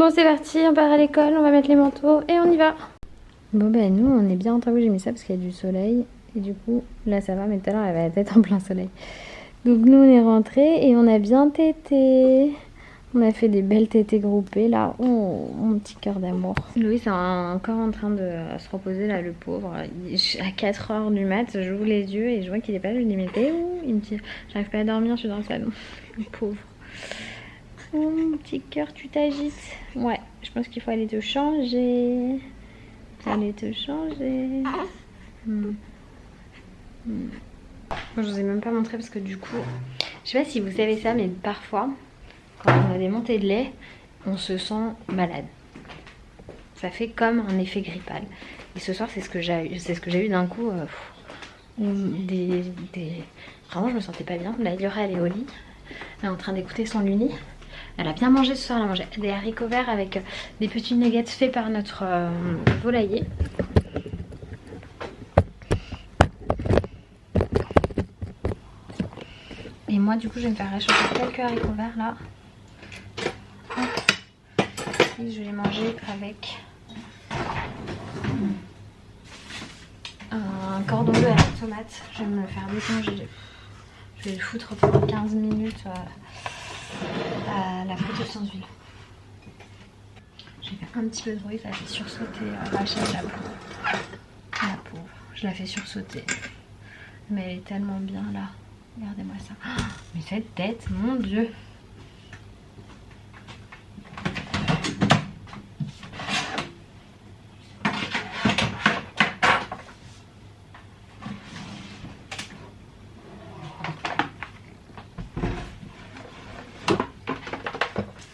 Bon c'est parti, on part à l'école, on va mettre les manteaux et on y va. Bon bah nous on est bien en travaux, j'ai mis ça parce qu'il y a du soleil. Et du coup là ça va, mais tout à l'heure elle avait la tête en plein soleil. Donc nous on est rentrés et on a bien tété. On a fait des belles tétées groupées là. Oh mon petit cœur d'amour. Louis est encore en train de se reposer là, le pauvre. À 4 h du mat, j'ouvre les yeux et je vois qu'il est pas là. Je lui dis mais t'es où? Il me dit j'arrive pas à dormir, je suis dans le salon. Le pauvre. Oh mon petit cœur, tu t'agites. Ouais, je pense qu'il faut aller te changer. Aller te changer. Bon, je vous ai même pas montré parce que du coup, je sais pas si vous savez ça, mais parfois, quand on a des montées de lait, on se sent malade. Ça fait comme un effet grippal. Et ce soir, c'est ce que j'ai eu d'un coup. Vraiment, je me sentais pas bien. Là, Liora, elle est au lit. Elle est en train d'écouter son Luni. Elle a bien mangé ce soir. Elle a mangé des haricots verts avec des petits nuggets faits par notre volailler. Et moi, du coup, je vais me faire réchauffer quelques haricots verts là. Et je vais les manger avec un cordon bleu à la tomate. Je vais me le faire décongeler. Je vais le foutre pendant 15 minutes à la friteuse sans huile. J'ai fait un petit peu de bruit, ça fait sursauter Rachel, la pauvre. La pauvre, je la fais sursauter. Mais elle est tellement bien là. Regardez-moi ça. Oh, mais cette tête, mon Dieu.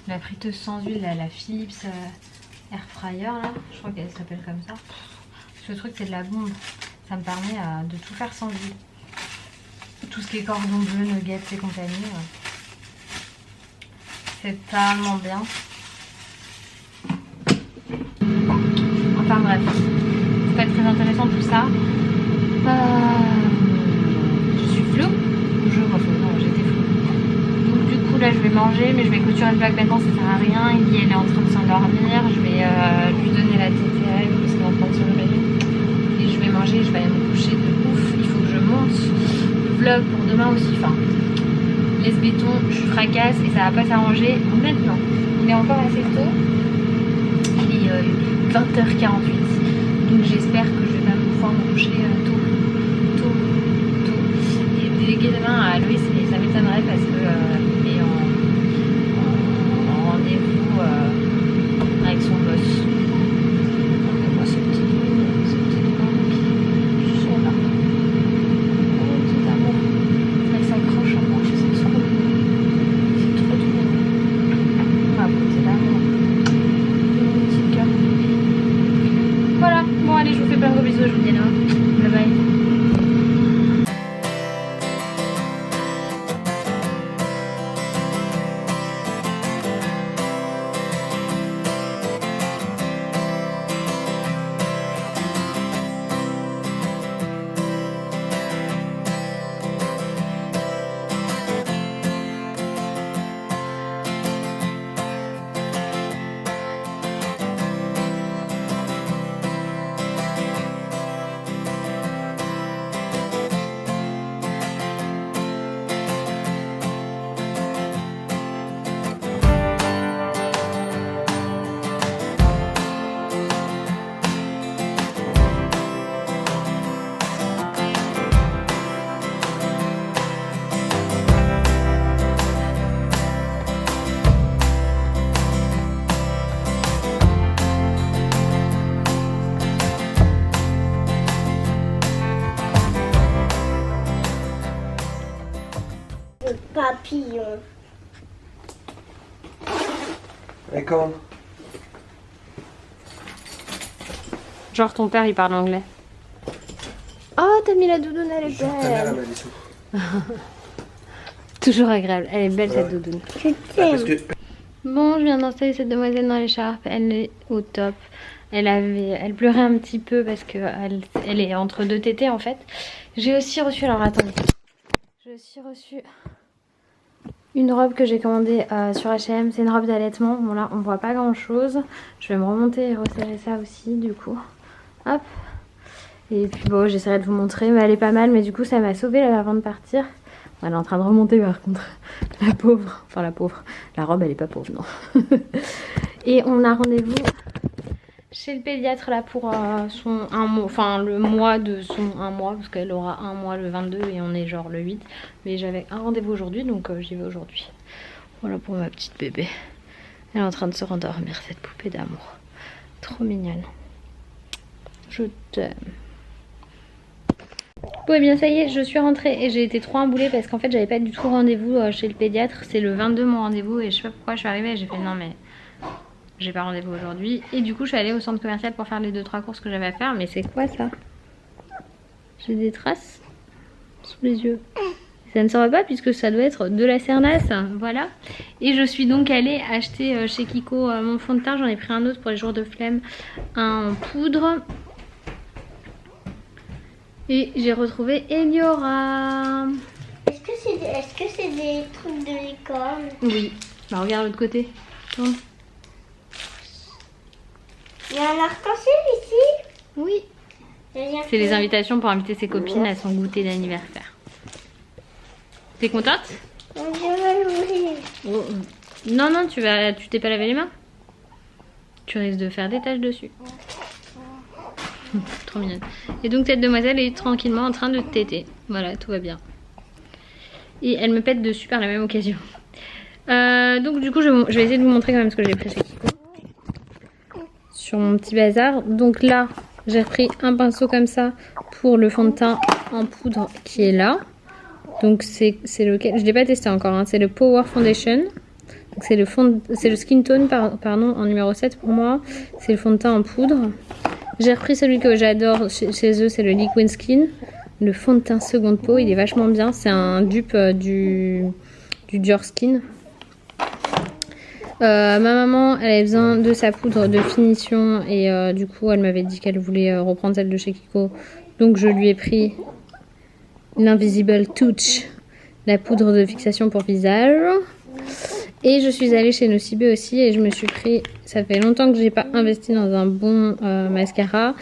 La friteuse sans huile, là, la Philips Air Fryer, là, je crois qu'elle s'appelle comme ça. Ce truc, c'est de la bombe. Ça me permet de tout faire sans huile. Tout ce qui est cordon bleu, nuggets et compagnie. C'est tellement bien. Enfin bref, c'est pas très intéressant tout ça. Je suis floue. Non, j'étais floue. Donc du coup là je vais manger, mais je vais clôturer le vlog maintenant, ça sert à rien. Iggy elle est en train de s'endormir. Je vais lui donner la TTL parce qu'elle est en train de se réveiller. Et je vais manger, je vais aller me coucher de ouf. Il faut que je monte le vlog pour demain aussi. Enfin, laisse béton, je fracasse et ça va pas s'arranger maintenant. Il est encore assez tôt. Il est 20h48. Donc j'espère que je vais même pouvoir me coucher tôt. Et déléguer demain à Louis, ça m'étonnerait parce que il est en rendez-vous avec son boss. Regardez-moi ce petit doigt qui sont là. Oh, petit amour. Elle s'accroche à moi, c'est trop mignon. C'est trop mignon. Ah, c'est l'amour. Mon petit cœur. Voilà, bon allez, je vous fais plein de gros bisous, je vous dis à demain. Bye bye. Papillon. Et quand? Genre ton père il parle anglais. Oh t'as mis la doudoune, elle est Ta mère, elle belle. m'a dit tout. Toujours agréable, elle est belle cette doudoune. Je Parce t'aime. que Bon, je viens d'installer cette demoiselle dans l'écharpe, elle est au top. Elle pleurait un petit peu parce que elle est entre deux tétés en fait. J'ai aussi reçu, alors attendez. J'ai aussi reçu une robe que j'ai commandée sur H&M. C'est une robe d'allaitement. Bon là on voit pas grand chose. Je vais me remonter et resserrer ça aussi du coup. Hop. Et puis bon, j'essaierai de vous montrer, mais elle est pas mal. Mais du coup ça m'a sauvée là, avant de partir. Bon, elle est en train de remonter par contre. La pauvre. Enfin la pauvre. La robe elle est pas pauvre, non. Et on a rendez-vous chez le pédiatre là pour son un mois, enfin le mois de son un mois, parce qu'elle aura un mois le 22 et on est genre le 8. Mais j'avais un rendez-vous aujourd'hui, donc j'y vais aujourd'hui. Voilà pour ma petite bébé. Elle est en train de se rendormir, cette poupée d'amour. Trop mignonne. Je t'aime. Bon et bien ça y est, je suis rentrée et j'ai été trop emboulée parce qu'en fait j'avais pas du tout rendez-vous chez le pédiatre. C'est le 22 mon rendez-vous et je sais pas pourquoi je suis arrivée et j'ai fait non mais j'ai pas rendez-vous aujourd'hui. Et du coup je suis allée au centre commercial pour faire les 2-3 courses que j'avais à faire. Mais c'est quoi ça? J'ai des traces sous les yeux. Ça ne se voit pas puisque ça doit être de la cernasse, voilà. Et je suis donc allée acheter chez Kiko mon fond de teint. J'en ai pris un autre pour les jours de flemme, en poudre. Et j'ai retrouvé Eliora. Est-ce que c'est des trucs de l'école? Oui. Bah regarde l'autre côté. Tourne. Il y a un arc-en-ciel ici? Oui. C'est les invitations pour inviter ses copines à son goûter d'anniversaire. T'es contente? Je vais l'ouvrir. Oh. Non, non, tu t'es pas lavé les mains? Tu risques de faire des taches dessus. Trop mignonne. Et donc cette demoiselle est tranquillement en train de téter. Voilà, tout va bien. Et elle me pète dessus par la même occasion. Donc du coup je vais essayer de vous montrer quand même ce que j'ai pris chez Kiko. Sur mon petit bazar. Donc là j'ai repris un pinceau comme ça pour le fond de teint en poudre qui est là. Donc c'est lequel? Je l'ai pas testé encore, hein. C'est le Power Foundation. C'est le Skin Tone pardon, en numéro 7 pour moi. C'est le fond de teint en poudre. J'ai repris celui que j'adore chez eux, c'est le Liquid Skin. Le fond de teint seconde peau, il est vachement bien. C'est un dupe du Dior Skin. Ma maman, elle avait besoin de sa poudre de finition et du coup, elle m'avait dit qu'elle voulait reprendre celle de chez Kiko. Donc je lui ai pris l'Invisible Touch, la poudre de fixation pour visage. Et je suis allée chez Nocibé aussi et je me suis pris, ça fait longtemps que j'ai pas investi dans un bon mascara.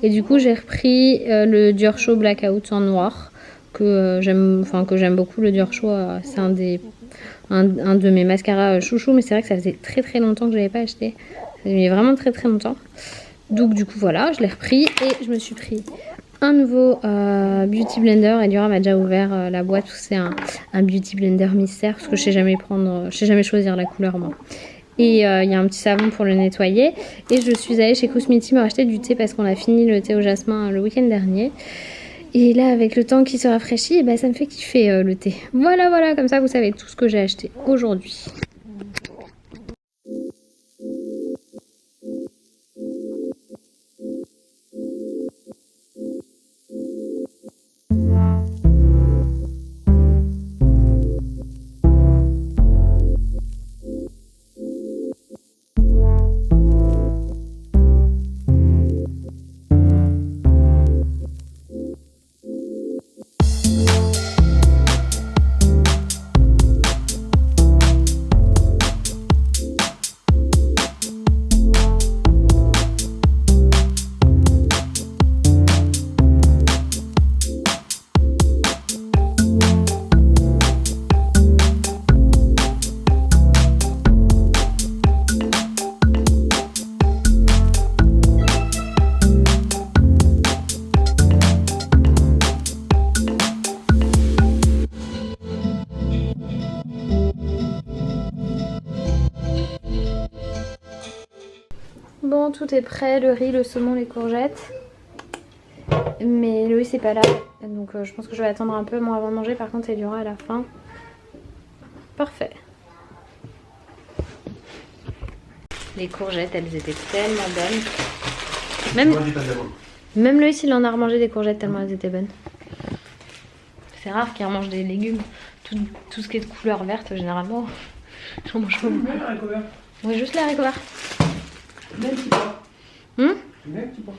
Et du coup j'ai repris le Dior Show Blackout en noir que j'aime beaucoup. Le Dior Show, c'est un de mes mascaras chouchou, mais c'est vrai que ça faisait très très longtemps que je l'avais pas acheté. Ça faisait vraiment très très longtemps. Donc du coup voilà, je l'ai repris et je me suis pris un nouveau Beauty Blender. Eliora m'a déjà ouvert la boîte où c'est un Beauty Blender mystère parce que je sais jamais choisir la couleur moi. Et il y a un petit savon pour le nettoyer. Et je suis allée chez Cosmeti me racheter du thé parce qu'on a fini le thé au jasmin le week-end dernier. Et là avec le temps qui se rafraîchit, et ben, ça me fait kiffer le thé. Voilà, comme ça vous savez tout ce que j'ai acheté aujourd'hui. Bon, tout est prêt, le riz, le saumon, les courgettes. Mais Loïs c'est pas là, donc je pense que je vais attendre un peu moi avant de manger. Par contre, Eliora à la fin. Parfait. Les courgettes, elles étaient tellement bonnes. Même Loïs il en a remangé des courgettes tellement elles étaient bonnes. C'est rare qu'il remange des légumes. Tout ce qui est de couleur verte, généralement, j'en mange pas beaucoup. Oui, juste les haricots verts. Même petit pois. Même petit pois.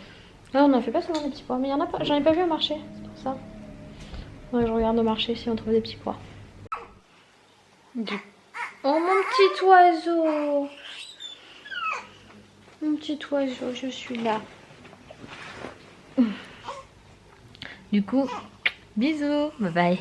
Là, on n'en fait pas souvent des petits pois, mais il y en a pas. J'en ai pas vu au marché, c'est pour ça. Ouais, je regarde au marché si on trouve des petits pois. Oh mon petit oiseau. Mon petit oiseau, je suis là. Du coup, bisous, bye bye.